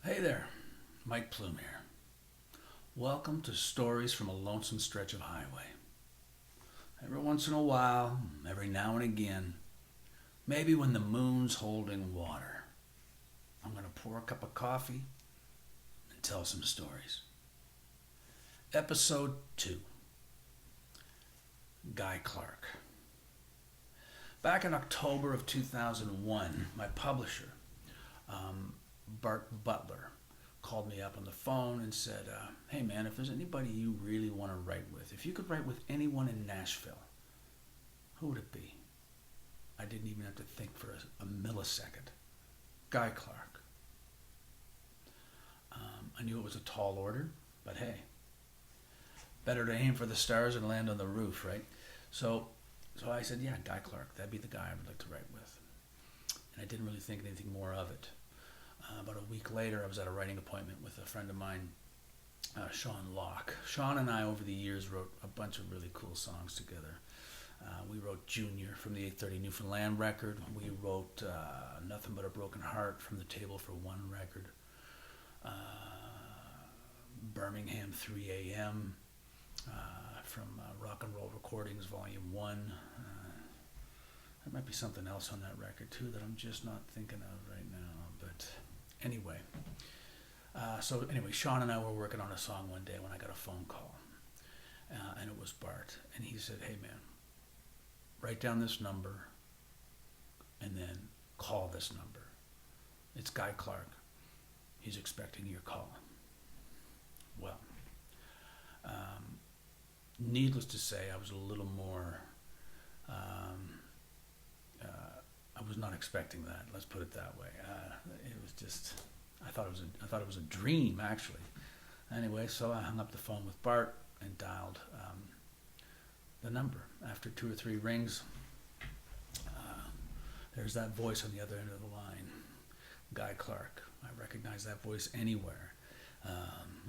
Hey there, Mike Plume here. Welcome to Stories from a Lonesome Stretch of Highway. Every once in a while, every now and again, maybe when the moon's holding water, I'm going to pour a cup of coffee and tell some stories. Episode 2, Guy Clark. Back in October of 2001, my publisher, Bart Butler, called me up on the phone and said, hey man, if there's anybody you really want to write with, if you could write with anyone in Nashville, who would it be? I didn't even have to think for a millisecond. Guy Clark. I knew it was a tall order, but hey, better to aim for the stars and land on the roof, right? So I said, yeah, Guy Clark, that'd be the guy I would like to write with. And I didn't really think anything more of it. About a week later, I was at a writing appointment with a friend of mine, Sean Locke. Sean and I, over the years, wrote a bunch of really cool songs together. We wrote Junior from the 830 Newfoundland record. We wrote Nothing But a Broken Heart from the Table for One record. Birmingham 3 a.m. From Rock and Roll Recordings Volume 1. There might be something else on that record too that I'm just not thinking of right now. But anyway, Sean and I were working on a song one day when I got a phone call. And it was Bart. And he said, hey man, write down this number and then call this number. It's Guy Clark. He's expecting your call. Well, needless to say, I was a little more. I was not expecting that. Let's put it that way. It was just. I thought it was a dream actually. Anyway, so I hung up the phone with Bart and dialed the number. After 2 or 3 rings, there's that voice on the other end of the line, Guy Clark. I recognize that voice anywhere.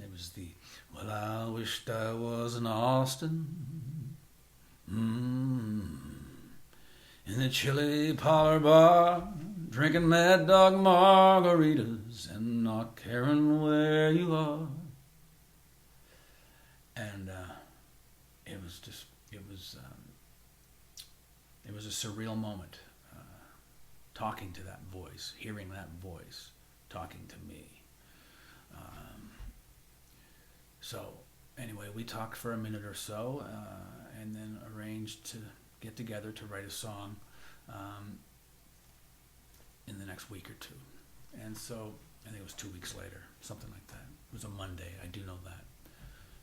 It was the, well, I wished I was in Austin, in the chilly parlor bar, drinking Mad Dog margaritas and not caring where you are. And it was a surreal moment, talking to that voice, hearing that voice talking to me. So anyway, we talked for a minute or so, and then arranged to get together to write a song in the next week or two. And so I think it was 2 weeks later, something like that. It was a Monday, I do know that.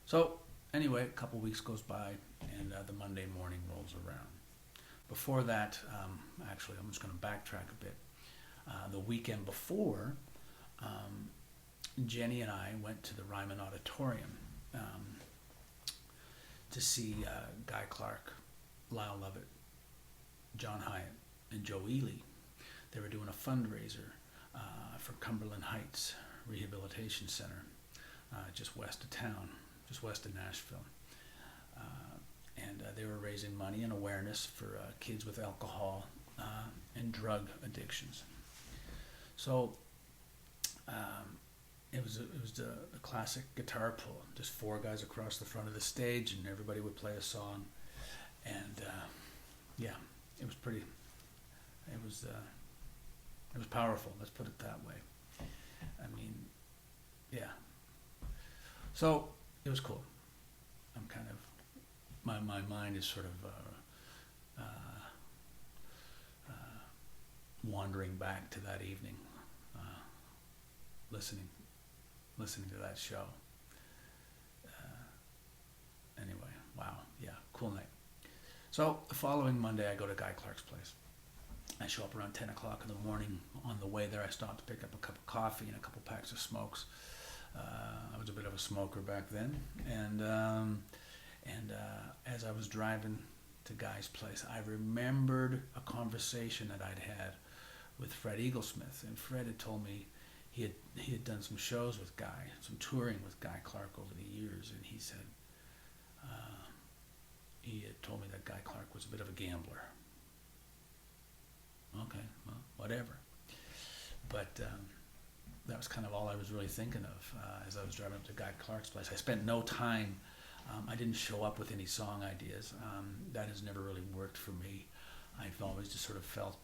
So anyway, a couple weeks goes by, and the Monday morning rolls around. Before that, actually, I'm just going to backtrack a bit. The weekend before, Jenny and I went to the Ryman Auditorium to see Guy Clark, Lyle Lovett, John Hyatt, and Joe Ely. They were doing a fundraiser for Cumberland Heights Rehabilitation Center, just west of town, just west of Nashville. And they were raising money and awareness for kids with alcohol and drug addictions. So it was the classic guitar pull, just 4 guys across the front of the stage, and everybody would play a song. And yeah, it was pretty. It was powerful. Let's put it that way. I mean, yeah. So it was cool. I'm kind of my mind is sort of wandering back to that evening, listening to that show. Anyway, wow, yeah, cool night. So the following Monday, I go to Guy Clark's place. I show up around 10 o'clock in the morning. On the way there, I stopped to pick up a cup of coffee and a couple packs of smokes. I was a bit of a smoker back then, and as I was driving to Guy's place, I remembered a conversation that I'd had with Fred Eaglesmith, and Fred had told me he had done some shows with Guy, some touring with Guy Clark over the years, and he said he had told me that Guy Clark was a bit of a gambler. Okay, well, whatever. But that was kind of all I was really thinking of as I was driving up to Guy Clark's place. I spent no time. I didn't show up with any song ideas. That has never really worked for me. I've always just sort of felt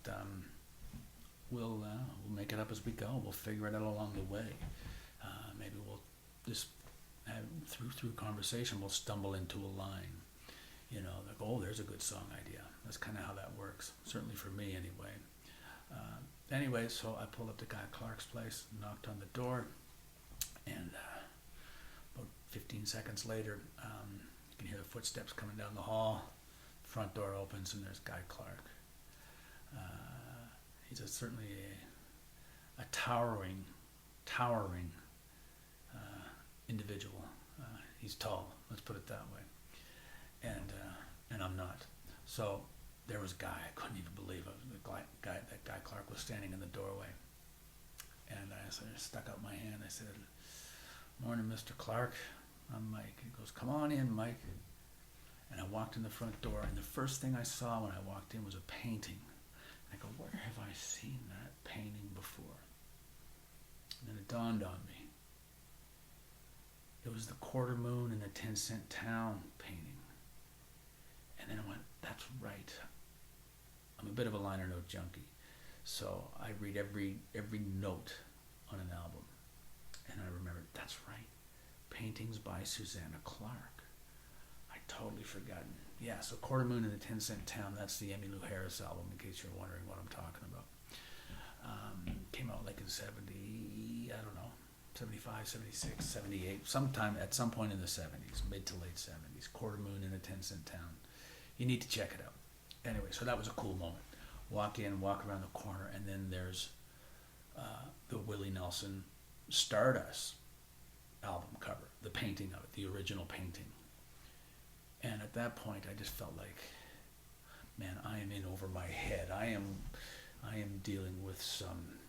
we'll make it up as we go. We'll figure it out along the way. Maybe we'll just through conversation we'll stumble into a line. You know, like, oh, there's a good song idea. That's kind of how that works. Certainly for me, anyway. Anyway, so I pulled up to Guy Clark's place, knocked on the door, and about 15 seconds later, you can hear the footsteps coming down the hall. Front door opens, and there's Guy Clark. He's certainly a towering individual. He's tall, let's put it that way, and I'm not. So there was a guy, I couldn't even believe it. That Guy Clark was standing in the doorway. And I stuck out my hand. I said, "Morning, Mr. Clark. I'm Mike." He goes, "Come on in, Mike." And I walked in the front door, and the first thing I saw when I walked in was a painting. I go, where have I seen that painting before? And then it dawned on me. It was the quarter moon in the 10-cent town painting. And then I went, that's right. I'm a bit of a liner note junkie. So I read every note on an album. And I remembered, that's right. Paintings by Susanna Clark. I'd totally forgotten. Yeah, so Quarter Moon in the 10-Cent Town, that's the Emmylou Harris album, in case you're wondering what I'm talking about. Came out like in 70, I don't know, 75, 76, 78, at some point in the 70s, mid to late 70s, Quarter Moon in a 10-Cent Town. You need to check it out. Anyway, so that was a cool moment. Walk in, walk around the corner, and then there's the Willie Nelson Stardust album cover, the painting of it, the original painting. And at that point, I just felt like, man, I am in over my head. I am dealing with some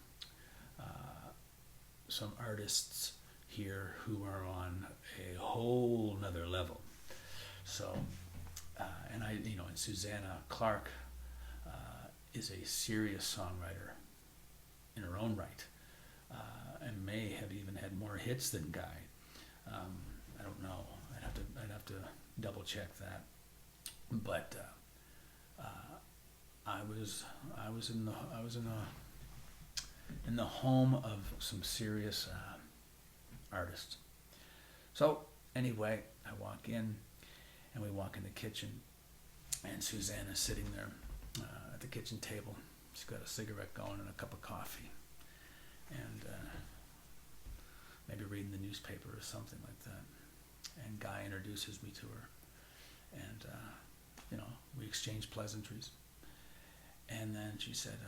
artists here who are on a whole nother level. So, and Susanna Clark is a serious songwriter in her own right, and may have even had more hits than Guy. I don't know. I'd have to double check that. But I was in the home of some serious artists. So anyway, I walk in, and we walk in the kitchen, and Susanna's sitting there at the kitchen table. She's got a cigarette going and a cup of coffee, and maybe reading the newspaper or something like that. And Guy introduces me to her, and we exchanged pleasantries. And then she said,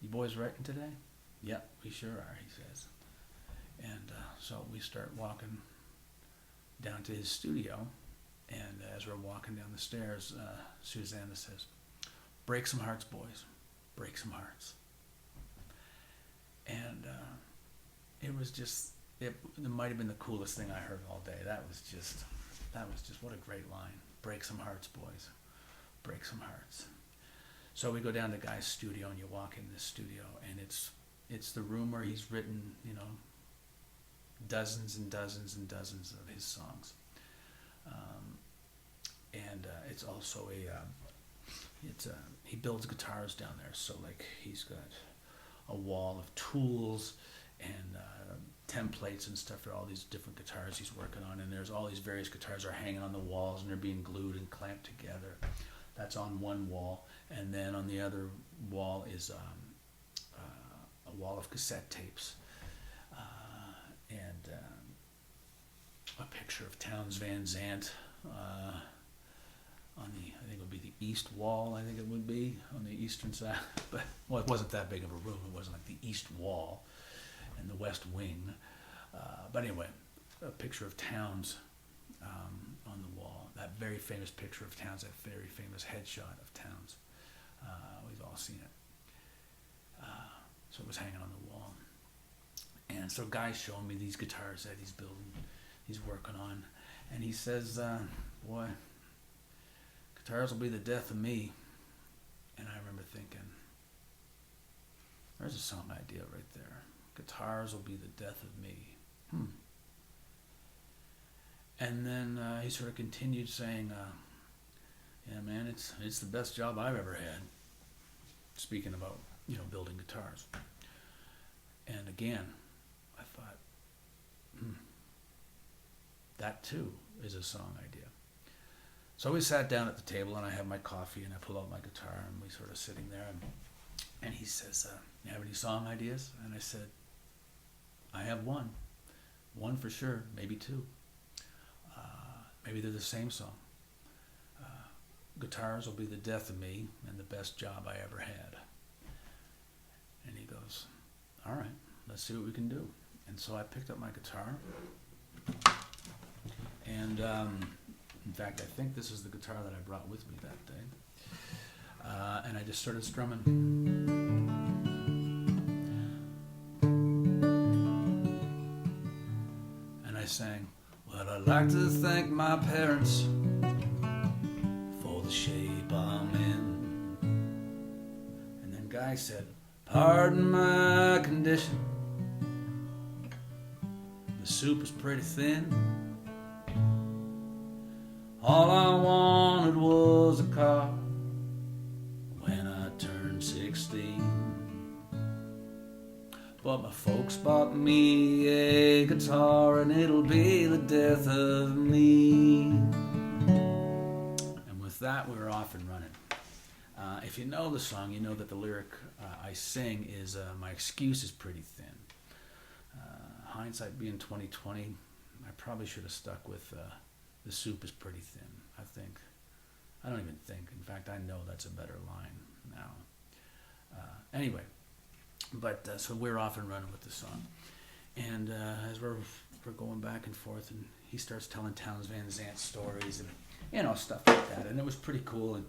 "You boys writing today?" "Yep, we sure are," he says. And so we start walking down to his studio, and as we're walking down the stairs, Susanna says, "Break some hearts, boys. Break some hearts." And it might have been the coolest thing I heard all day. That was just what a great line. Break some hearts, boys. Break some hearts. So we go down to Guy's studio, and you walk in the studio, and it's the room where he's written, dozens and dozens and dozens of his songs. And it's also he builds guitars down there. So like he's got a wall of tools and templates and stuff for all these different guitars he's working on, and there's all these various guitars are hanging on the walls, and they're being glued and clamped together. That's on one wall, and then on the other wall is a wall of cassette tapes, and a picture of Townes Van Zandt on I think it would be the east wall. I think it would be on the eastern side, but it wasn't that big of a room. It wasn't like the east wall and the west wing. But anyway, a picture of Townes on the wall. That very famous picture of Townes, that very famous headshot of Townes. We've all seen it. So it was hanging on the wall. And so Guy's showing me these guitars that he's building, he's working on. And he says, boy, guitars will be the death of me. And I remember thinking, there's a song idea right there. Guitars will be the death of me. And then he sort of continued saying, yeah, man, it's the best job I've ever had. Speaking about, building guitars. And again, I thought, that too is a song idea. So we sat down at the table, and I have my coffee, and I pull out my guitar, and we sort of sitting there, and he says, you have any song ideas? And I said, I have one for sure, maybe two. Maybe they're the same song. Guitars will be the death of me and the best job I ever had. And he goes, all right, let's see what we can do. And so I picked up my guitar, and in fact, I think this is the guitar that I brought with me that day. And I just started strumming. And I sang, well, I'd like to thank my parents for the shape I'm in. And then Guy said, pardon my condition, the soup is pretty thin. All I wanted was a car when I turned 16. But my folks bought me a guitar, and it'll be the death of me. And with that, we were off and running. If you know the song, you know that the lyric I sing is, my excuse is pretty thin. Hindsight being 2020, I probably should have stuck with the soup is pretty thin, I think. I don't even think. In fact, I know that's a better line now. Anyway, but so we're off and running with the song. And as we're going back and forth, and he starts telling Townes Van Zandt stories and, stuff like that. And it was pretty cool, and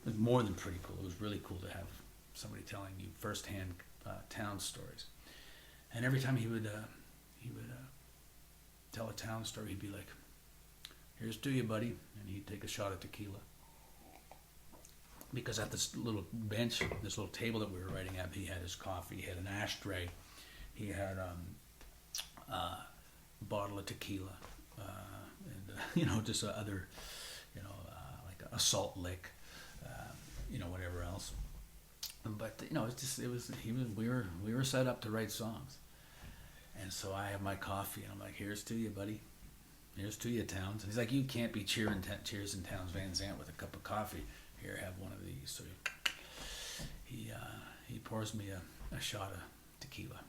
it was more than pretty cool. It was really cool to have somebody telling you firsthand Townes stories. And every time he would tell a Townes story, he'd be like, here's to you, buddy. And he'd take a shot of tequila. Because at this little bench, this little table that we were writing at, he had his coffee, he had an ashtray, he had a bottle of tequila, and just other, like a salt lick, whatever else. But we were set up to write songs. And so I have my coffee, and I'm like, here's to you, buddy. Here's to you, Townes. And he's like, you can't be cheering Townes Van Zandt with a cup of coffee. Here, have one of these. So he pours me a shot of tequila.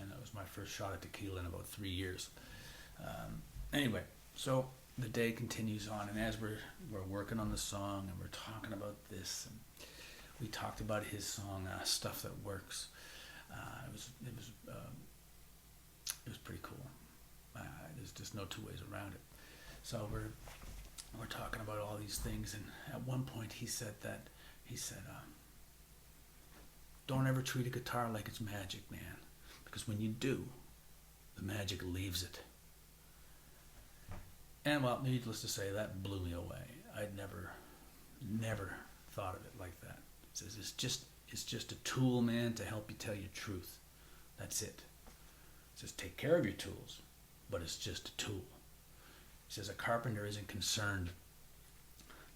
And that was my first shot of tequila in about 3 years. Anyway, so the day continues on, and as we're working on the song, and we're talking about this, and we talked about his song, Stuff That Works. It was pretty cool. There's just no two ways around it. So we're talking about all these things, and at one point he said, don't ever treat a guitar like it's magic, man, because when you do, the magic leaves it. And well, needless to say, that blew me away. I'd never thought of it like that. He says it's just a tool, man, to help you tell your truth. That's it. He says take care of your tools, but it's just a tool. He says a carpenter isn't concerned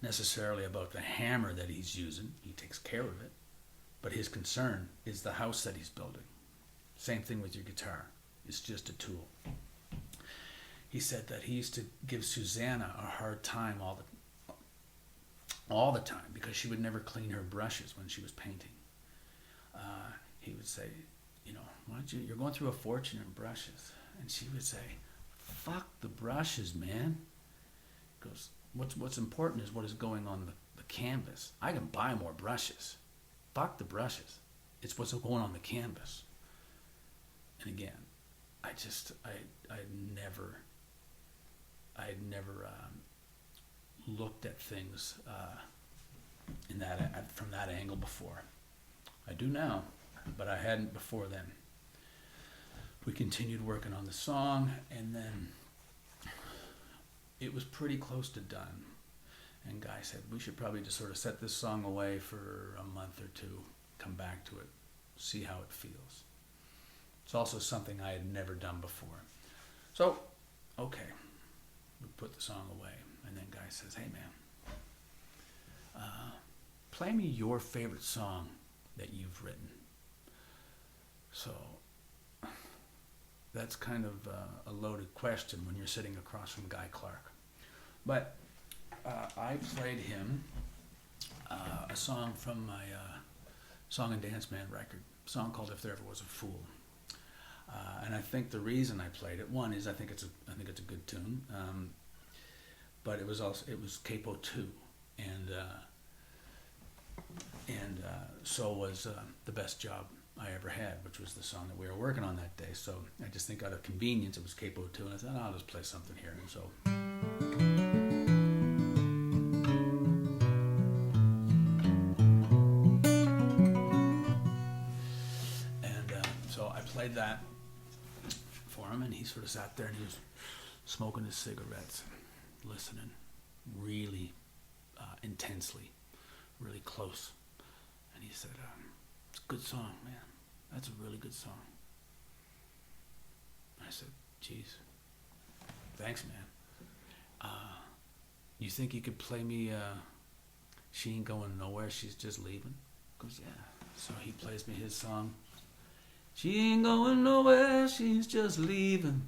necessarily about the hammer that he's using. He takes care of it. But his concern is the house that he's building. Same thing with your guitar. It's just a tool. He said that he used to give Susanna a hard time all the time because she would never clean her brushes when she was painting. He would say, why don't you're going through a fortune in brushes. And she would say, fuck the brushes, man. He goes, what's important is what is going on the canvas. I can buy more brushes. Fuck the brushes. It's what's going on the canvas. And again, I'd never looked at things from that angle before. I do now, but I hadn't before then. We continued working on the song, and then it was pretty close to done. And Guy said, we should probably just sort of set this song away for a month or two, come back to it, see how it feels. It's also something I had never done before. So, okay, we put the song away, and then Guy says, "Hey man, play me your favorite song that you've written." So that's kind of a loaded question when you're sitting across from Guy Clark. But I played him a song from my Song and Dance Man record, a song called "If There Ever Was a Fool." And I think the reason I played it, one is I think it's a good tune, but it was Capo 2, and so was The Best Job I Ever Had, which was the song that we were working on that day. So I just think out of convenience it was Capo 2, and I thought, I'll just play something here. And so I played that for him, and he sort of sat there and he was smoking his cigarettes, listening really intensely, really close. And he said, "It's a good song, man. That's a really good song." I said, "Geez, thanks, man. You think you could play me She Ain't Going Nowhere, She's Just Leaving?" He goes, "Yeah." So he plays me his song. She ain't going nowhere, she's just leaving.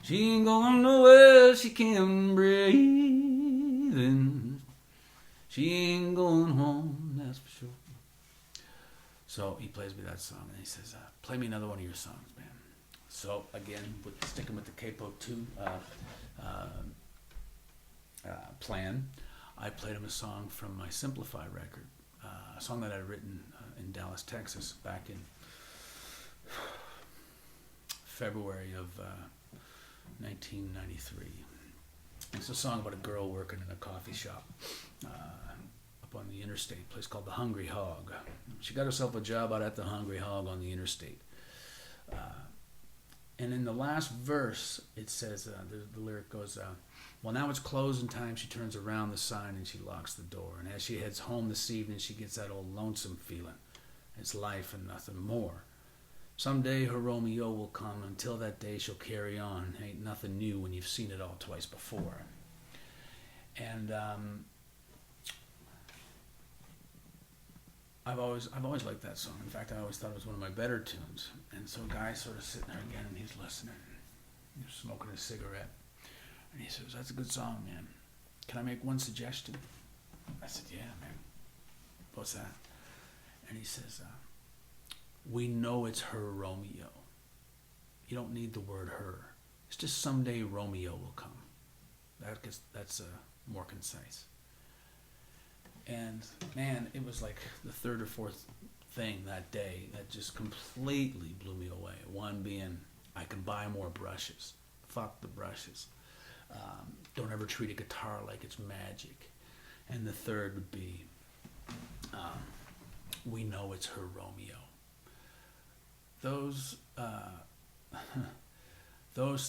She ain't going nowhere, she can't breathe in. She ain't going home, that's for sure. So he plays me that song, and he says, "Play me another one of your songs, man." So again, sticking with the Capo 2 plan, I played him a song from my Simplify record, a song that I'd written in Dallas, Texas, back in February of 1993. It's a song about a girl working in a coffee shop up on the interstate, a place called the Hungry Hog. She got herself a job out at the Hungry Hog on the interstate. And in the last verse, it says, the lyric goes, "Well, now it's closing time, she turns around the sign and she locks the door. And as she heads home this evening, she gets that old lonesome feeling. It's life and nothing more. Someday her Romeo will come. Until that day she'll carry on. Ain't nothing new when you've seen it all twice before." And I've always liked that song. In fact, I always thought it was one of my better tunes. And so Guy's sort of sitting there again, and he's listening. He's smoking a cigarette. And he says, "That's a good song, man. Can I make one suggestion?" I said, "Yeah, man. What's that?" And he says, "We know it's her Romeo. You don't need the word her. It's just someday Romeo will come." That's more concise. And man, it was like the third or fourth thing that day that just completely blew me away. One being, I can buy more brushes. Fuck the brushes. Don't ever treat a guitar like it's magic. And the third would be, we know it's her Romeo. Those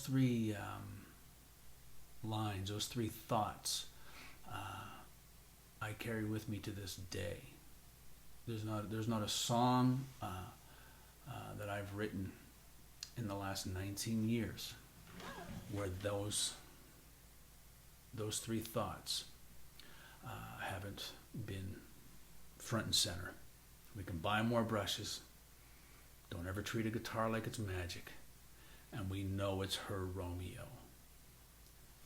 three lines, those three thoughts, I carry with me to this day. There's not a song that I've written in the last 19 years where those three thoughts haven't been front and center. We can buy more brushes. Don't ever treat a guitar like it's magic. And we know it's her Romeo.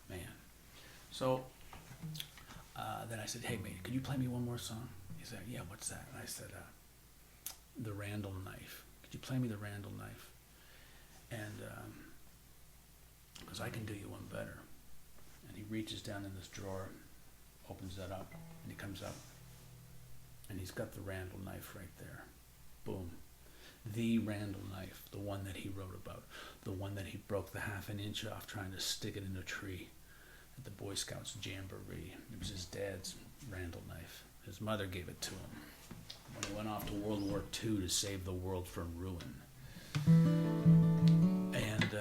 Man. So then I said, "Hey, mate, could you play me one more song?" He said, "Yeah, what's that?" And I said, "The Randall Knife. Could you play me the Randall Knife?" And because I can do you one better. And he reaches down in this drawer, opens that up, and he comes up. And he's got the Randall Knife right there. Boom. The Randall Knife, the one that he wrote about, the one that he broke the half an inch off trying to stick it in a tree at the Boy Scouts Jamboree. It was his dad's Randall Knife. His mother gave it to him when he went off to World War II to save the world from ruin. And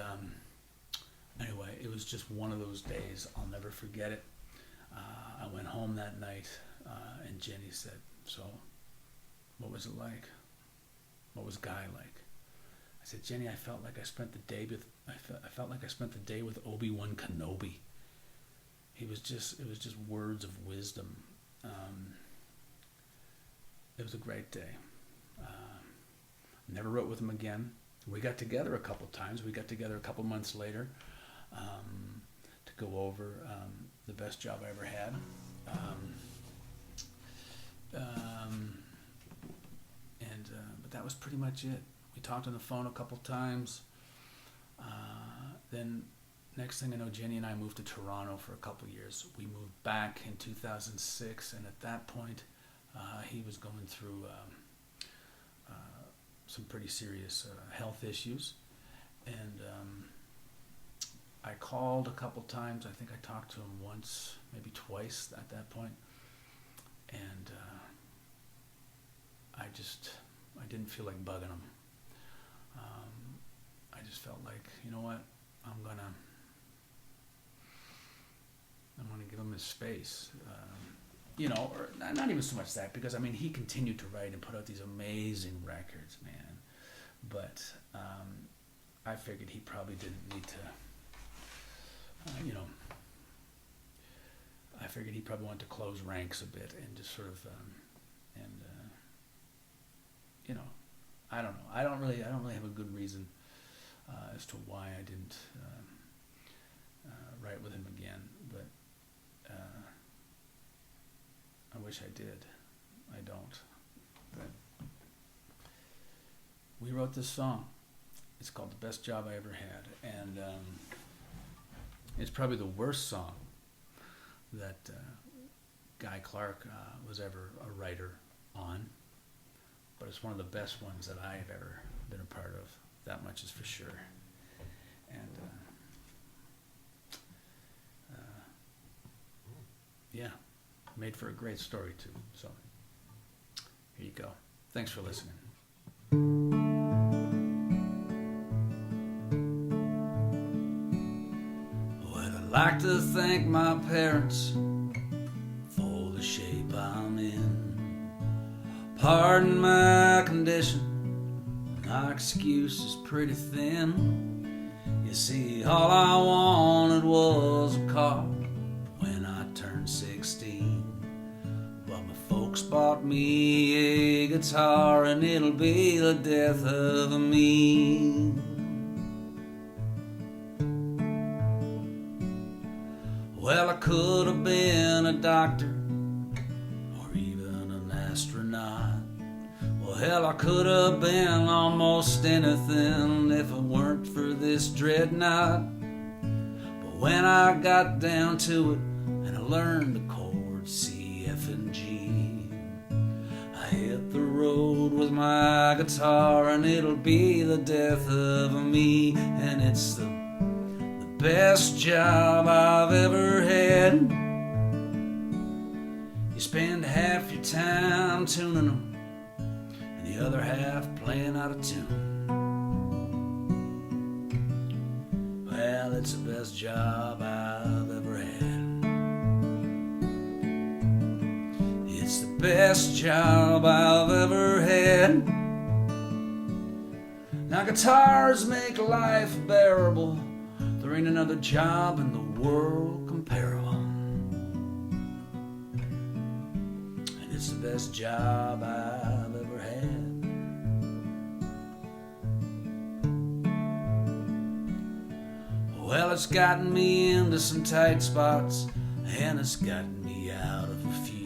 anyway, it was just one of those days. I'll never forget it. I went home that night, and Jenny said, "So, what was it like? What was Guy like?" I said, Jenny, I felt like I spent the day with Obi-Wan Kenobi. It was just words of wisdom. It was a great day. Never wrote with him again. We got together a couple times. We got together a couple months later to go over the best job I ever had. But that was pretty much it. We talked on the phone a couple times. Then next thing I know, Jenny and I moved to Toronto for a couple years. We moved back in 2006, and at that point, he was going through some pretty serious health issues. And I called a couple times. I think I talked to him once, maybe twice at that point. And I didn't feel like bugging him. I just felt like, you know what, I'm gonna give him his space. Or not even so much that, because I mean, he continued to write and put out these amazing records, man. But I figured he probably didn't need to, I figured he probably wanted to close ranks a bit and just sort of, I don't know. I don't really have a good reason as to why I didn't write with him again, but I wish I did. I don't. But we wrote this song. It's called The Best Job I Ever Had, and it's probably the worst song that Guy Clark was ever a writer on, but it's one of the best ones that I've ever been a part of. That much is for sure. And made for a great story too. So here you go. Thanks for listening. Well, I'd like to thank my parents for the shape I'm in. Pardon my condition, my excuse is pretty thin. You see, all I wanted was a car when I turned 16. But my folks bought me a guitar, and it'll be the death of me. Well, I could have been a doctor or even an astronaut. Well, hell, I could have been almost anything if it weren't for this dreadnought. But when I got down to it and I learned the chords C, F, and G, I hit the road with my guitar, and it'll be the death of me. And it's the best job I've ever had. You spend half your time tuning them, and the other half playing out of tune. Well, it's the best job I've ever had. It's the best job I've ever had. Now guitars make life bearable. There ain't another job in the world comparable. And it's the best job I've ever had. Well, it's gotten me into some tight spots, and it's gotten me out of a few.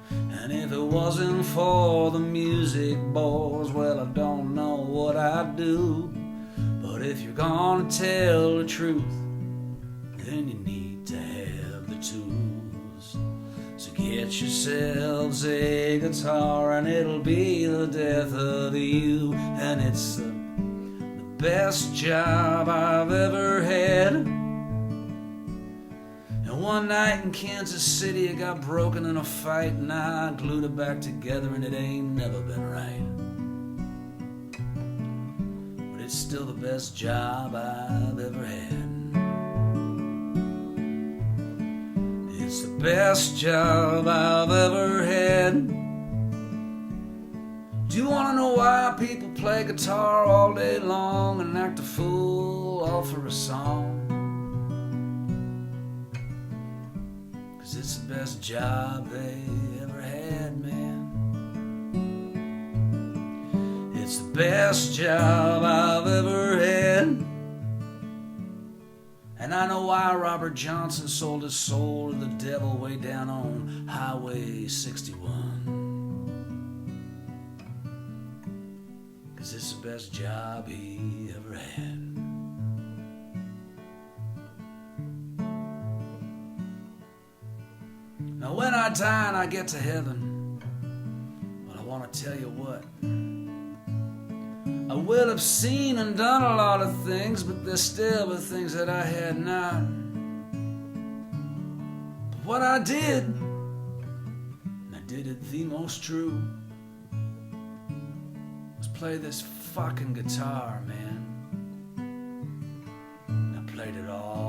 And if it wasn't for the music, boys, well, I don't know what I'd do. But if you're gonna tell the truth, then you need to have the tools. So get yourselves a guitar, and it'll be the death of you. And it's the best job I've ever had. And one night in Kansas City, it got broken in a fight, and I glued it back together, and it ain't never been right. It's still the best job I've ever had. It's the best job I've ever had. Do you want to know why people play guitar all day long and act a fool all for a song? 'Cause it's the best job they ever had, man. It's the best job I've ever had. And I know why Robert Johnson sold his soul to the devil way down on Highway 61. 'Cause it's the best job he ever had. Now when I die and I get to heaven, well, I want to tell you what. I will have seen and done a lot of things, but there still were things that I had not. But what I did, and I did it the most true, was play this fucking guitar, man. I played it all